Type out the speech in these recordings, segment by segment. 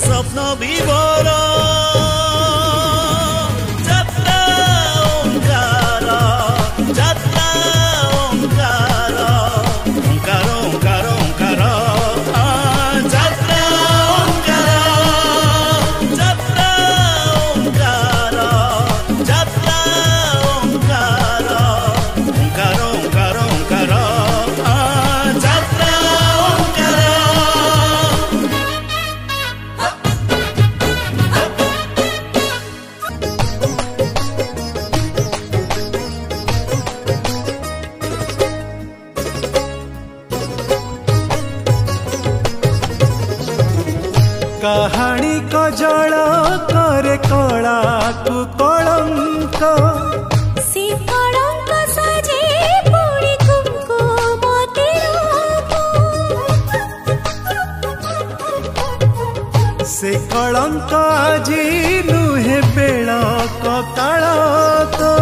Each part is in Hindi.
स्वप्न विभोर যাত্রা ওঙ্কার যাত্রা ওঙ্কার ওঙ্কার ওঙ্কার ওঙ্কার যাত্রা ওঙ্কার যাত্রা ওঙ্কার যাত্রা ওঙ্কার ওঙ্কার ওঙ্কার ওঙ্কার যাত্রা ওঙ্কার। कहानी को जल करे कला कु कलंक से कलंक सजे पुणी कुमकुम से कलंक आजी नुहे बेला काल तो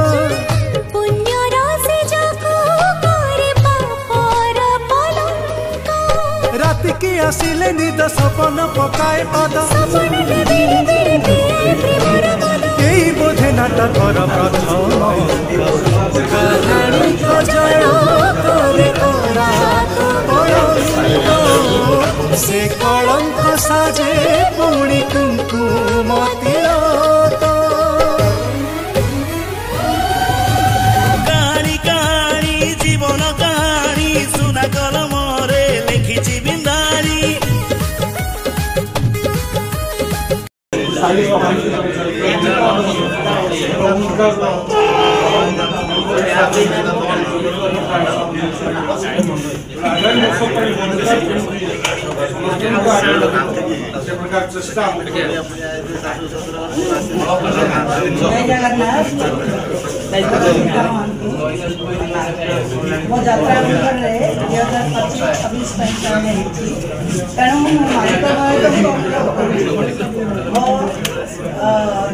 पुण्यर से जको करे पापर पलंक रात की आसिले निद सपन पकाए पद यही बोधे नाटकर प्रथम कहानी को जल करे कला कु कलंक से कलंक साजे पुणी कुमकुम तिलक। कहानी कहानी जीवन कहानी सुना कलमरे लिखिछि बिंदारी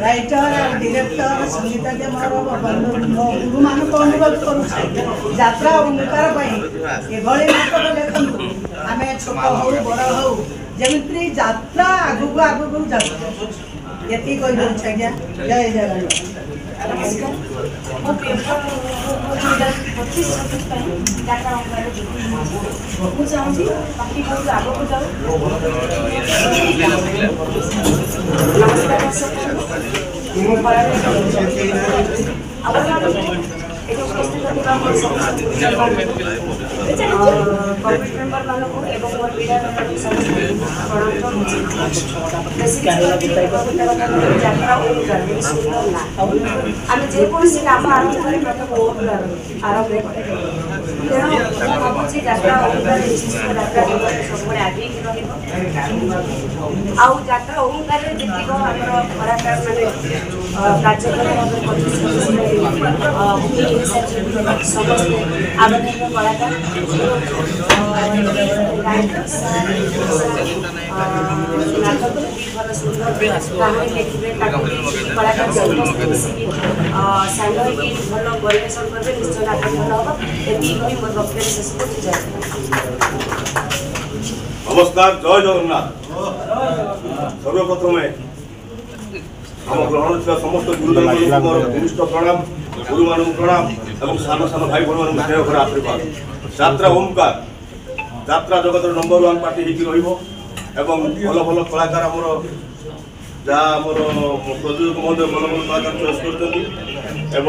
राइटर डायरेक्टर संगीता के मोर गुरु मान को अनुरोध करूँ यात्रा ओंकार एभली नाटक लेखन आम छोट हूँ बड़ हूँ जमी यात्रा आगू आगू जाऊ ये कही आज्ञा जय जगन्नाथ। नमस्कार मो पेपर 2025 यात्रा ओंकार मुझे चाहूँगी बाकी बहुत आगे को जाऊँ। नमस्कार ये उपस्थित होगा कमिटी मेम्बर मानक एवं मोर पीड़ा समस्त यात्रा ओंकार सुंदर ना आम जेकोसी काम आरंभ करें प्रथम ओंकार आरंभ करें तेणु भावी यात्रा ओंकार यात्रा सब आगे आउ यात्रा ओंकार जीतिक आम कलाकार मैंने कार्य समस्त आवेदन कलाकार नाटक भल सुंदर कहानी लिखे कलाकार सांग भल परिवेशन करेंगे निश्चय नाटक भल हम ये मोर वक्तव्य शेष कर नमस्कार जय जगन्नाथ। सर्वप्रथमे आम ग्रहण समस्त गुरुदेव घनिष्ठ प्रणाम गुरु मान प्रणाम और सान सान भाई भौन मान स्नेह भरा आशीर्वाद। यात्रा ओंकार यात्रा जगत नंबर 1 पार्टी हो भल भल कलाकार आमर जहाँ आमर प्रयोजक महोदय भल भल कलाकार चॉइस कर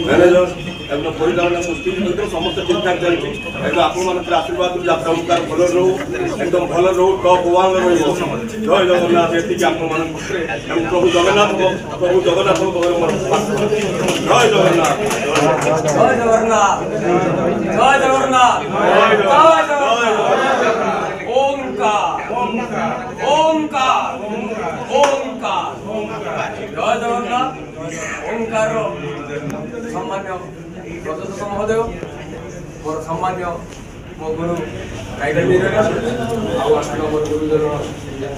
मैनेजर এবং পরিচালনা গোষ্ঠী একদম সমস্ত ঠিকঠাক চালছে একদম আপনার আশীর্বাদ যাত্রা ওমকার ভালো রহু একদম ভালো রহু টপ ওয়ান রহব জয় জগন্নাথ এটিকে আপনার এবং প্রভু জগন্নাথ জয় জগন্নাথ জয় জগন্নাথ জয় জগন্নাথ জয় জগন্নাথ ওমকার ওমকার ওমকার জয় জগন্নাথ ওমকার সম্মান্য প্রযোজক মহোদয় মোর সম্মান্য মো গুরু গাইডেন আস্তিক মোর গুরুজন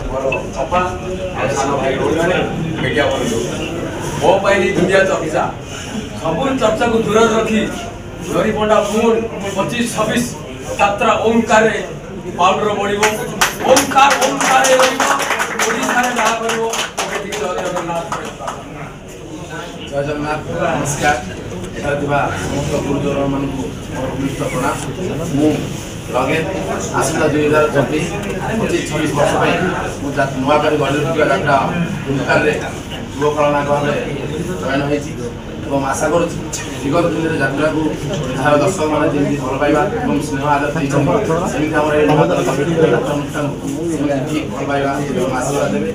মোর অপা সান ভাই ভଉଣୀ ମିଡ଼ିଆ ବନ୍ଧୁ ମୋ ପାଇଁ ଦୁନିଆ ଚର୍ଚ୍ଚା ସବୁ ଚର୍ଚ୍ଚାକୁ ଦୂରରେ ରଖି ଜରିପଣ୍ଡା ପୁଣି 25-26 ଯାତ୍ରା ଓମକାରରେ ପାଉଡର ବଢ଼ିବ ଓମକାର ଓମକାରରେ ବଢ଼ିବ ଓଡ଼ିଶାରେ ଯାହା କରିବ ଏଠିକି ଜୟ ଜଗନ୍ନାଥ ଜୟ ଜଗନ୍ନାଥ ନମସ୍କାର ଏଠାରେ ଥିବା ସମସ୍ତ ଗୁରୁଜନ ମାନଙ୍କୁ ମୋର ଭୂମିଷ୍ଠ ପ୍ରଣାମ ମୁଁ ଲଗେନ୍ ଆସନ୍ତା 2024-25-26 ବର୍ଷ ପାଇଁ ମୁଁ ନୂଆ କରି ଗଢ଼ି ଉଠିଥିବା ଯାତ୍ରା ଓମକାରରେ ଯୁବକଳନା ଭାବରେ ଜଏନ୍ ହୋଇଛି ଏବଂ ଆଶା କରୁଛି ବିଗତ ଦିନରେ ଯାତ୍ରାକୁ ଏହାର ଦର୍ଶକମାନେ ଯେମିତି ଭଲ ପାଇବା ଏବଂ ସ୍ନେହ ଆଦର ଦେଇଛନ୍ତି ସେମିତି ଆମର ଏହି ଯାତ୍ରା ଅନୁଷ୍ଠାନକୁ ସେମିତି ଠିକ୍ ଭଲ ପାଇବା ଏବଂ ଆଶୀର୍ବାଦ ଦେବେ